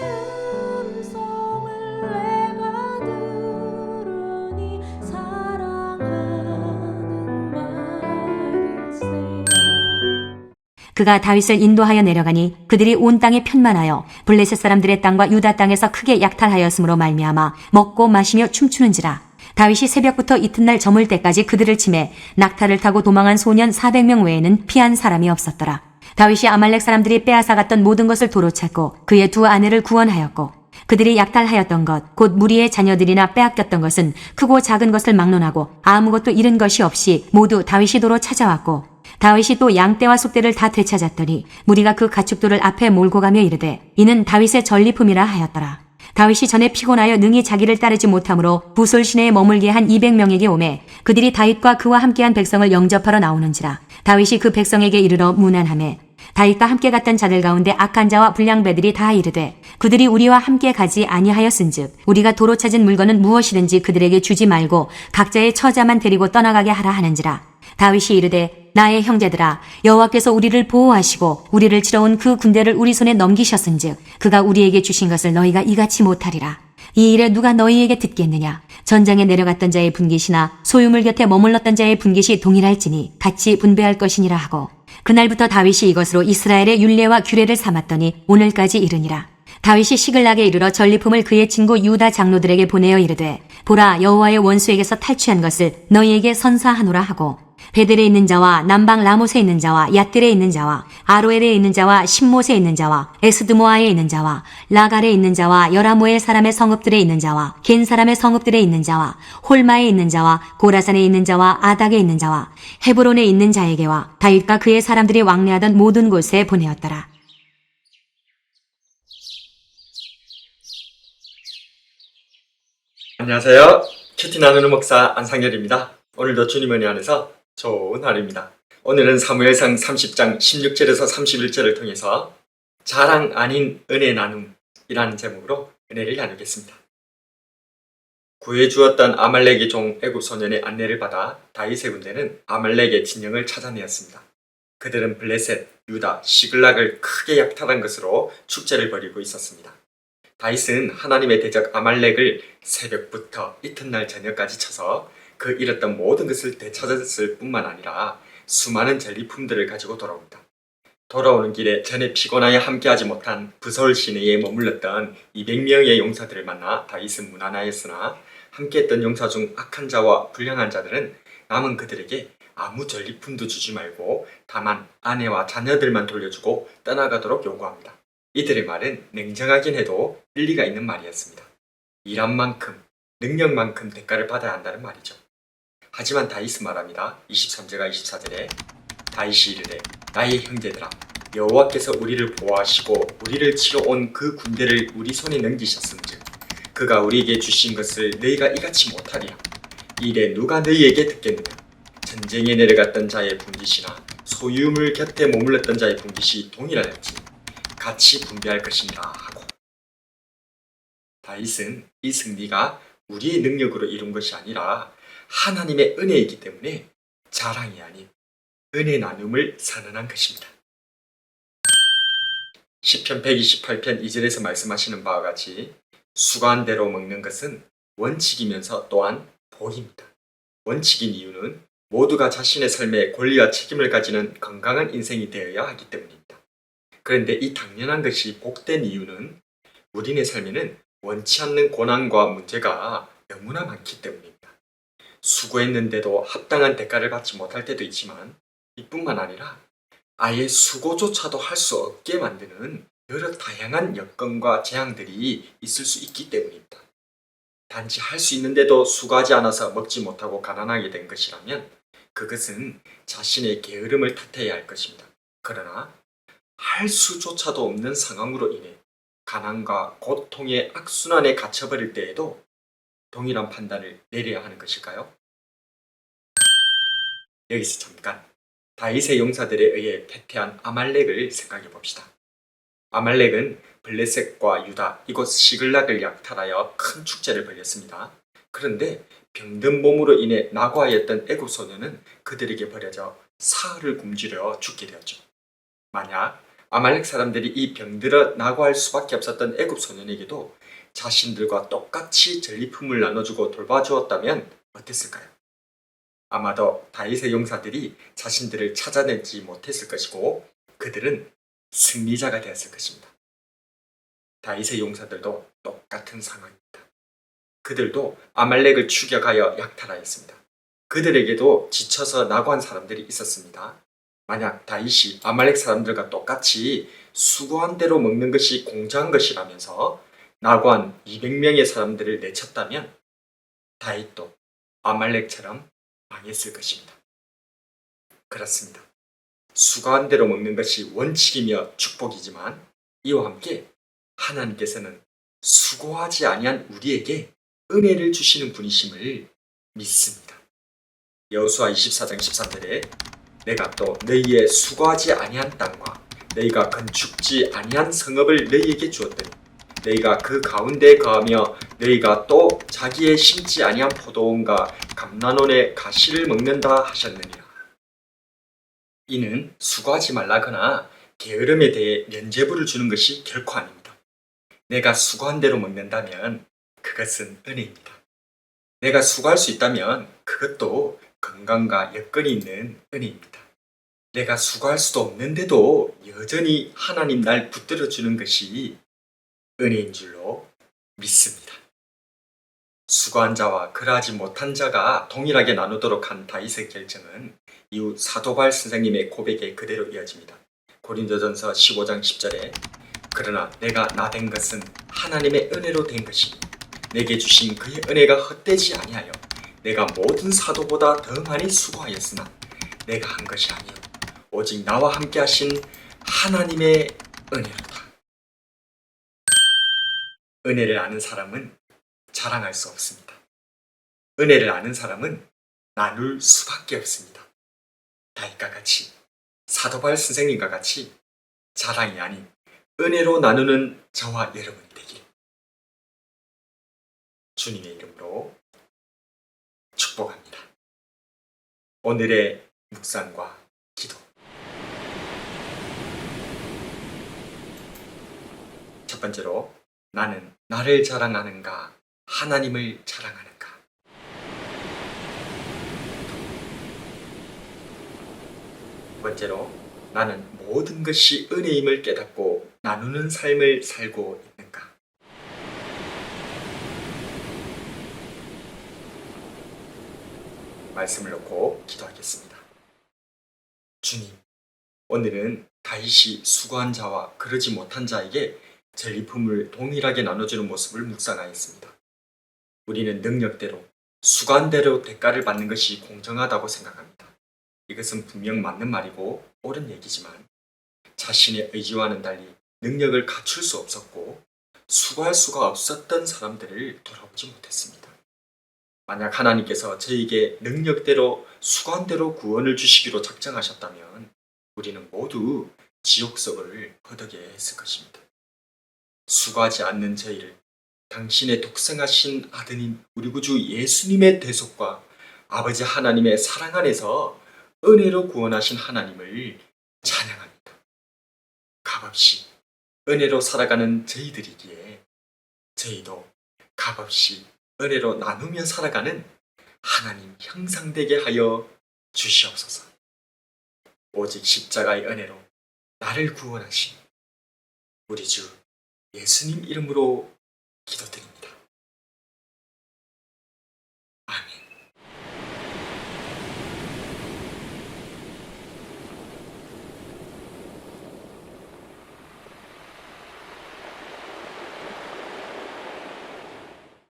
음성을 내가 들으니 사랑하는 말일세. 그가 다윗을 인도하여 내려가니 그들이 온 땅에 편만하여 블레셋 사람들의 땅과 유다 땅에서 크게 약탈하였으므로 말미암아 먹고 마시며 춤추는지라. 다윗이 새벽부터 이튿날 저물 때까지 그들을 치매 낙타를 타고 도망한 소년 400명 외에는 피한 사람이 없었더라. 다윗이 아말렉 사람들이 빼앗아갔던 모든 것을 도로 찾고 그의 두 아내를 구원하였고 그들이 약탈하였던 것 곧 무리의 자녀들이나 빼앗겼던 것은 크고 작은 것을 막론하고 아무것도 잃은 것이 없이 모두 다윗이 도로 찾아왔고 다윗이 또 양떼와 숫떼를 다 되찾았더니 무리가 그 가축들을 앞에 몰고 가며 이르되 이는 다윗의 전리품이라 하였더라. 다윗이 전에 피곤하여 능히 자기를 따르지 못하므로 부솔 시내에 머물게 한 200명에게 오매 그들이 다윗과 그와 함께한 백성을 영접하러 나오는지라. 다윗이 그 백성에게 이르러 문안하매 다윗과 함께 갔던 자들 가운데 악한 자와 불량배들이 다 이르되 그들이 우리와 함께 가지 아니하였은즉 우리가 도로 찾은 물건은 무엇이든지 그들에게 주지 말고 각자의 처자만 데리고 떠나가게 하라 하는지라. 다윗이 이르되 나의 형제들아 여호와께서 우리를 보호하시고 우리를 치러 온 그 군대를 우리 손에 넘기셨은즉 그가 우리에게 주신 것을 너희가 이같이 못하리라. 이 일에 누가 너희에게 듣겠느냐. 전장에 내려갔던 자의 분깃이나 소유물 곁에 머물렀던 자의 분깃이 동일할지니 같이 분배할 것이니라 하고 그날부터 다윗이 이것으로 이스라엘의 율례와 규례를 삼았더니 오늘까지 이르니라. 다윗이 시글락에 이르러 전리품을 그의 친구 유다 장로들에게 보내어 이르되 보라 여호와의 원수에게서 탈취한 것을 너희에게 선사하노라 하고 베델에 있는 자와 남방 라못에 있는 자와 얏들에 있는 자와 아로엘에 있는 자와 신못에 있는 자와 에스드모아에 있는 자와 라갈에 있는 자와 여라모엘 사람의 성읍들에 있는 자와 겐 사람의 성읍들에 있는 자와 홀마에 있는 자와 고라산에 있는 자와 아닥에 있는 자와 헤브론에 있는 자에게와 다윗과 그의 사람들이 왕래하던 모든 곳에 보내었더라. 안녕하세요. 큐티 나누는 목사 안상열입니다. 오늘도 주님 은혜 안에서 좋은 하루입니다. 오늘은 사무엘상 30장 16절에서 31절을 통해서 자랑 아닌 은혜 나눔이라는 제목으로 은혜를 나누겠습니다. 구해주었던 아말렉의 종 애굽 소년의 안내를 받아 다윗의 군대는 아말렉의 진영을 찾아내었습니다. 그들은 블레셋, 유다, 시글락을 크게 약탈한 것으로 축제를 벌이고 있었습니다. 다윗은 하나님의 대적 아말렉을 새벽부터 이튿날 저녁까지 쳐서 그 잃었던 모든 것을 되찾았을 뿐만 아니라 수많은 전리품들을 가지고 돌아옵니다. 돌아오는 길에 전에 피곤하여 함께하지 못한 부솔 시내에 머물렀던 200명의 용사들을 만나 다윗은 무난하였으나 함께했던 용사 중 악한 자와 불량한 자들은 남은 그들에게 아무 전리품도 주지 말고 다만 아내와 자녀들만 돌려주고 떠나가도록 요구합니다. 이들의 말은 냉정하긴 해도 일리가 있는 말이었습니다. 일한 만큼, 능력만큼 대가를 받아야 한다는 말이죠. 하지만 다윗은 말합니다. 23절과 24절에 다윗이 이르되 나의 형제들아 여호와께서 우리를 보호하시고 우리를 치러 온 그 군대를 우리 손에 넘기셨음즉 그가 우리에게 주신 것을 너희가 이같이 못하리라. 이래 누가 너희에게 듣겠느냐. 전쟁에 내려갔던 자의 분깃이나 소유물 곁에 머물렀던 자의 분깃이 동일하였지 같이 분배할 것이니라 하고 다윗은 이 승리가 우리의 능력으로 이룬 것이 아니라 하나님의 은혜이기 때문에 자랑이 아닌 은혜 나눔을 선언한 것입니다. 시편 128편 2절에서 말씀하시는 바와 같이 수고한 대로 먹는 것은 원칙이면서 또한 복입니다. 원칙인 이유는 모두가 자신의 삶에 권리와 책임을 가지는 건강한 인생이 되어야 하기 때문입니다. 그런데 이 당연한 것이 복된 이유는 우리네 삶에는 원치 않는 고난과 문제가 너무나 많기 때문입니다. 수고했는데도 합당한 대가를 받지 못할 때도 있지만 이뿐만 아니라 아예 수고조차도 할 수 없게 만드는 여러 다양한 여건과 재앙들이 있을 수 있기 때문입니다. 단지 할 수 있는데도 수고하지 않아서 먹지 못하고 가난하게 된 것이라면 그것은 자신의 게으름을 탓해야 할 것입니다. 그러나 할 수조차도 없는 상황으로 인해 가난과 고통의 악순환에 갇혀버릴 때에도 동일한 판단을 내려야 하는 것일까요? 여기서 잠깐 다윗의 용사들에 의해 패퇴한 아말렉을 생각해 봅시다. 아말렉은 블레셋과 유다 이곳 시글락을 약탈하여 큰 축제를 벌였습니다. 그런데 병든 몸으로 인해 낙오하였던 애굽 소년은 그들에게 버려져 사흘을 굶주려 죽게 되었죠. 만약 아말렉 사람들이 이 병들어 나고할 수밖에 없었던 애굽 소년에게도 자신들과 똑같이 전리품을 나눠주고 돌봐주었다면 어땠을까요? 아마도 다윗의 용사들이 자신들을 찾아내지 못했을 것이고 그들은 승리자가 되었을 것입니다. 다윗의 용사들도 똑같은 상황입니다. 그들도 아말렉을 추격하여 약탈하였습니다. 그들에게도 지쳐서 나고한 사람들이 있었습니다. 만약 다윗이 아말렉 사람들과 똑같이 수고한 대로 먹는 것이 공정한 것이라면서 나고한 200명의 사람들을 내쳤다면 다윗도 아말렉처럼 망했을 것입니다. 그렇습니다. 수고한 대로 먹는 것이 원칙이며 축복이지만 이와 함께 하나님께서는 수고하지 아니한 우리에게 은혜를 주시는 분이심을 믿습니다. 여호수아 24장 13절에 내가 또 너희의 수고하지 아니한 땅과 너희가 건축지 아니한 성읍을 너희에게 주었더니 너희가 그 가운데 거하며 너희가 또 자기의 심지 아니한 포도원과 감난원의 가시를 먹는다 하셨느니라. 이는 수고하지 말라거나 게으름에 대해 면죄부를 주는 것이 결코 아닙니다. 내가 수고한 대로 먹는다면 그것은 은혜입니다. 내가 수고할 수 있다면 그것도 건강과 여건이 있는 은혜입니다. 내가 수고할 수도 없는데도 여전히 하나님 날 붙들어 주는 것이 은혜인 줄로 믿습니다. 수고한 자와 그러하지 못한 자가 동일하게 나누도록 한 다윗의 결정은 이후 사도 바울 선생님의 고백에 그대로 이어집니다. 고린도전서 15장 10절에 그러나 내가 나된 것은 하나님의 은혜로 된 것이니 내게 주신 그의 은혜가 헛되지 아니하여 내가 모든 사도보다 더 많이 수고하였으나 내가 한 것이 아니요 오직 나와 함께 하신 하나님의 은혜로다. 은혜를 아는 사람은 자랑할 수 없습니다. 은혜를 아는 사람은 나눌 수밖에 없습니다. 다윗과 같이 사도 바울 선생님과 같이 자랑이 아닌 은혜로 나누는 저와 여러분이 되길 주님의 이름으로 축복합니다. 오늘의 묵상과 기도. 첫 번째로 나는 나를 자랑하는가 하나님을 자랑하는가. 두 번째로 나는 모든 것이 은혜임을 깨닫고 나누는 삶을 살고 있는가. 말씀을 놓고 기도하겠습니다. 주님, 오늘은 다윗이 수고한 자와 그러지 못한 자에게 전리품을 동일하게 나눠주는 모습을 묵상하였습니다. 우리는 능력대로, 수고한대로 대가를 받는 것이 공정하다고 생각합니다. 이것은 분명 맞는 말이고 옳은 얘기지만 자신의 의지와는 달리 능력을 갖출 수 없었고 수고할 수가 없었던 사람들을 돌아보지 못했습니다. 만약 하나님께서 저에게 능력대로 수고한대로 구원을 주시기로 작정하셨다면 우리는 모두 지옥석을 허덕게 했을 것입니다. 수고하지 않는 저희를 당신의 독생하신 아드님 우리 구주 예수님의 대속과 아버지 하나님의 사랑 안에서 은혜로 구원하신 하나님을 찬양합니다. 값없이 은혜로 살아가는 저희들이기에 저희도 값없이 은혜로 나누며 살아가는 하나님 형상되게 하여 주시옵소서. 오직 십자가의 은혜로 나를 구원하신 우리 주 예수님 이름으로 기도드립니다.